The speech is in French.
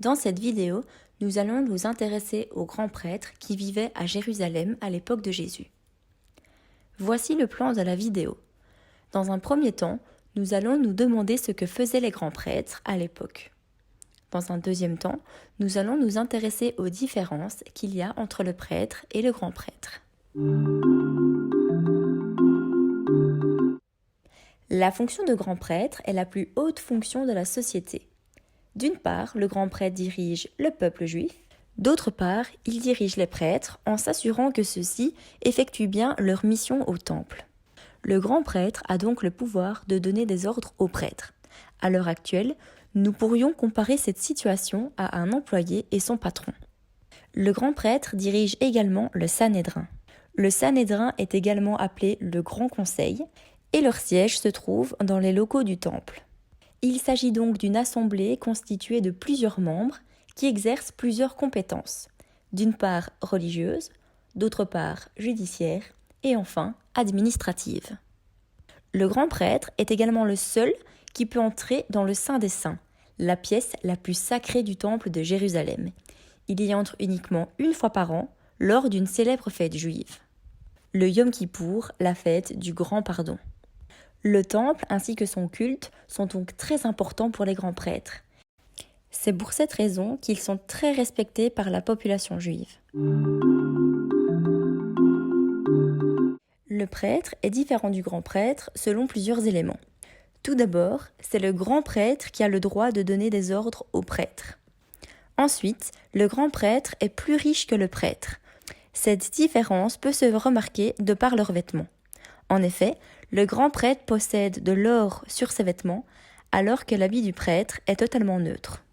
Dans cette vidéo, nous allons nous intéresser aux grands prêtres qui vivaient à Jérusalem à l'époque de Jésus. Voici le plan de la vidéo. Dans un premier temps, nous allons nous demander ce que faisaient les grands prêtres à l'époque. Dans un deuxième temps, nous allons nous intéresser aux différences qu'il y a entre le prêtre et le grand prêtre. La fonction de grand prêtre est la plus haute fonction de la société. D'une part, le grand prêtre dirige le peuple juif. D'autre part, il dirige les prêtres en s'assurant que ceux-ci effectuent bien leur mission au temple. Le grand prêtre a donc le pouvoir de donner des ordres aux prêtres. À l'heure actuelle, nous pourrions comparer cette situation à un employé et son patron. Le grand prêtre dirige également le Sanhédrin. Le Sanhédrin est également appelé le Grand Conseil et leur siège se trouve dans les locaux du temple. Il s'agit donc d'une assemblée constituée de plusieurs membres qui exercent plusieurs compétences, d'une part religieuses, d'autre part judiciaires et enfin administratives. Le grand prêtre est également le seul qui peut entrer dans le Saint des Saints, la pièce la plus sacrée du temple de Jérusalem. Il y entre uniquement une fois par an lors d'une célèbre fête juive. Le Yom Kippour, la fête du grand pardon. Le temple ainsi que son culte sont donc très importants pour les grands prêtres. C'est pour cette raison qu'ils sont très respectés par la population juive. Le prêtre est différent du grand prêtre selon plusieurs éléments. Tout d'abord, c'est le grand prêtre qui a le droit de donner des ordres aux prêtres. Ensuite, le grand prêtre est plus riche que le prêtre. Cette différence peut se remarquer de par leurs vêtements. En effet, le grand prêtre possède de l'or sur ses vêtements, alors que l'habit du prêtre est totalement neutre.